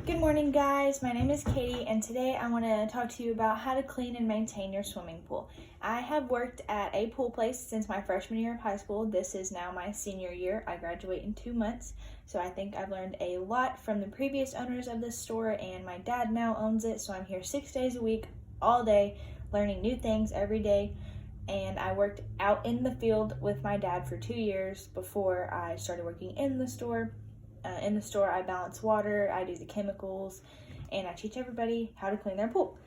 Good morning, guys. My name is Katie, and today I want to talk to you about how to clean and maintain your swimming pool. I have worked at a pool place since my freshman year of high school. This is now my senior year. I graduate in 2 months, so I think I've learned a lot from the previous owners of this store, and my dad now owns it, so I'm here 6 days a week, all day, learning new things every day. And I worked out in the field with my dad for 2 years before I started working in the store. I balance water, I do the chemicals, and I teach everybody how to clean their pool.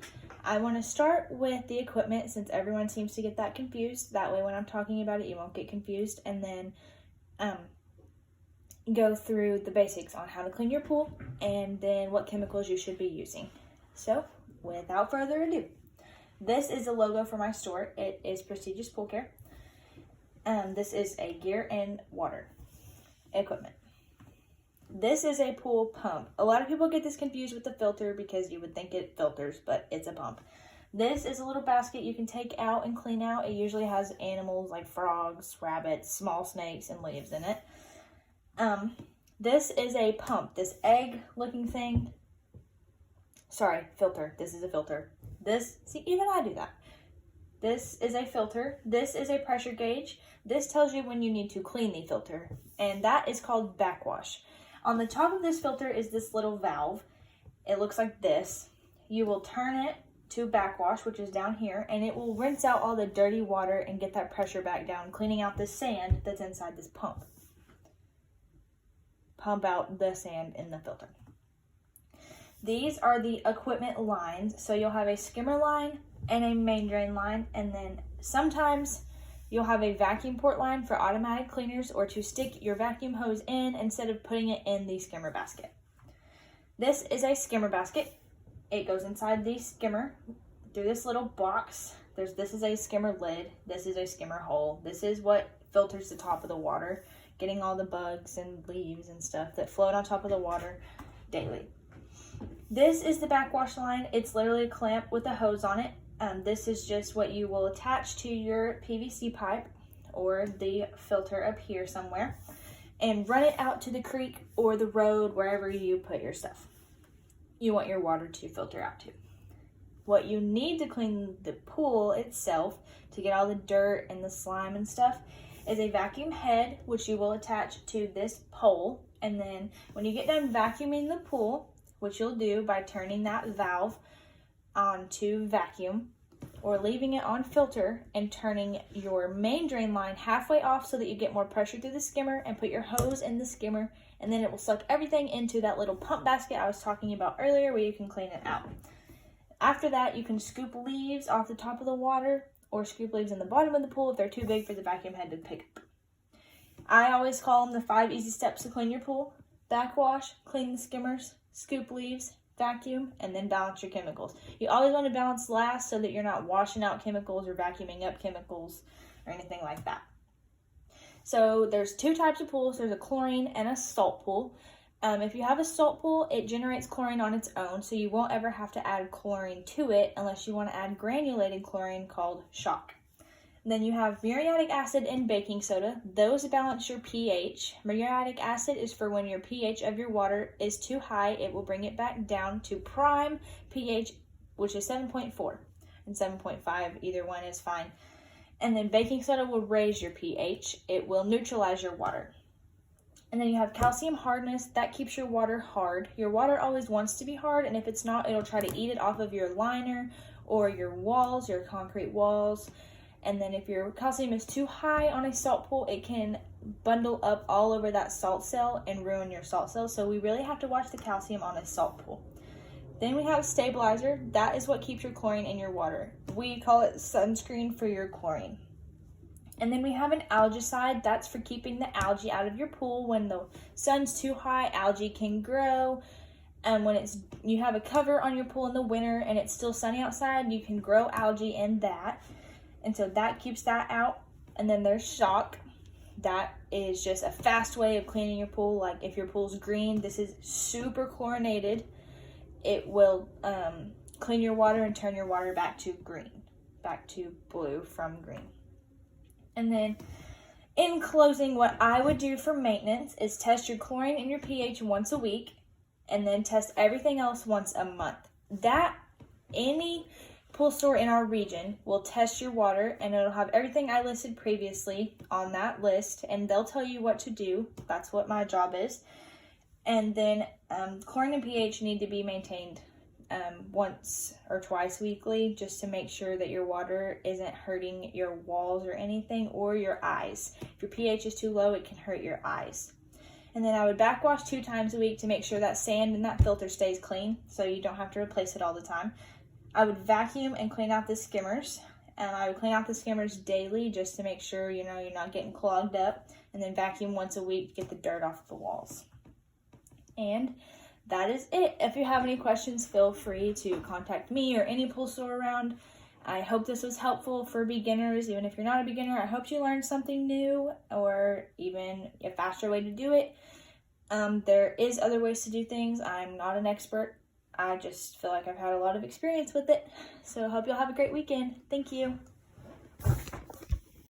I want to start with the equipment since everyone seems to get that confused. That way when I'm talking about it, you won't get confused. And then go through the basics on how to clean your pool and then what chemicals you should be using. So without further ado, this is the logo for my store. It is Prestigious Pool Care. This is a gear and water equipment. This is a pool pump. A lot of people get this confused with the filter because you would think it filters, but it's a pump. This is a little basket you can take out and clean out. It usually has animals like frogs, rabbits, small snakes, and leaves in it. This is a pump. This egg-looking thing. Sorry, filter. This is a filter. See, even I do that. This is a filter. This is a pressure gauge. This tells you when you need to clean the filter, and that is called backwash. On the top of this filter is this little valve. It looks like this. You will turn it to backwash, which is down here, and it will rinse out all the dirty water and get that pressure back down, cleaning out the sand that's inside this pump. Pump out the sand in the filter. These are the equipment lines. So you'll have a skimmer line and a main drain line, and then sometimes you'll have a vacuum port line for automatic cleaners or to stick your vacuum hose in instead of putting it in the skimmer basket. This is a skimmer basket. It goes inside the skimmer through this little box. This is a skimmer lid. This is a skimmer hole. This is what filters the top of the water, getting all the bugs and leaves and stuff that float on top of the water daily. This is the backwash line. It's literally a clamp with a hose on it. This is just what you will attach to your PVC pipe or the filter up here somewhere and run it out to the creek or the road, wherever you put your stuff you want your water to filter out to. What you need to clean the pool itself to get all the dirt and the slime and stuff is a vacuum head, which you will attach to this pole. And then when you get done vacuuming the pool, which you'll do by turning that valve on to vacuum or leaving it on filter and turning your main drain line halfway off so that you get more pressure through the skimmer, and put your hose in the skimmer, and then it will suck everything into that little pump basket I was talking about earlier where you can clean it out. After that, you can scoop leaves off the top of the water or scoop leaves in the bottom of the pool if they're too big for the vacuum head to pick up. I always call them the 5 easy steps to clean your pool: backwash, clean the skimmers, scoop leaves, vacuum, and then balance your chemicals. You always want to balance last so that you're not washing out chemicals or vacuuming up chemicals or anything like that. So there's 2 types of pools. There's a chlorine and a salt pool. If you have a salt pool, it generates chlorine on its own, so you won't ever have to add chlorine to it unless you want to add granulated chlorine called shock. Then you have muriatic acid and baking soda. Those balance your pH. Muriatic acid is for when your pH of your water is too high. It will bring it back down to prime pH, which is 7.4 and 7.5. Either one is fine. And then baking soda will raise your pH. It will neutralize your water. And then you have calcium hardness. That keeps your water hard. Your water always wants to be hard, and if it's not, it'll try to eat it off of your liner or your walls, your concrete walls. And then if your calcium is too high on a salt pool, it can bundle up all over that salt cell and ruin your salt cells. So we really have to watch the calcium on a salt pool. Then we have stabilizer. That is what keeps your chlorine in your water. We call it sunscreen for your chlorine. And then we have an algicide. That's for keeping the algae out of your pool. When the sun's too high, algae can grow. And when you have a cover on your pool in the winter and it's still sunny outside, you can grow algae in that. And so that keeps that out. And then there's shock. That is just a fast way of cleaning your pool. Like if your pool's green, this is super chlorinated. It will clean your water and turn your water back to green, back to blue from green. And then in closing, what I would do for maintenance is test your chlorine and your pH once a week. and then test everything else once a month. That any pool store in our region will test your water, and it'll have everything I listed previously on that list, and they'll tell you what to do. That's what my job is. And then chlorine and pH need to be maintained once or twice weekly, just to make sure that your water isn't hurting your walls or anything, or your eyes. If your pH is too low, it can hurt your eyes. And then I would backwash 2 times a week to make sure that sand in that filter stays clean, so you don't have to replace it all the time. I would vacuum and clean out the skimmers. I would clean out the skimmers daily just to make sure, you're not getting clogged up. And then vacuum once a week to get the dirt off the walls. And that is it. If you have any questions, feel free to contact me or any pool store around. I hope this was helpful for beginners. Even if you're not a beginner, I hope you learned something new, or even a faster way to do it. There is other ways to do things. I'm not an expert. I just feel like I've had a lot of experience with it. So I hope you'll have a great weekend. Thank you.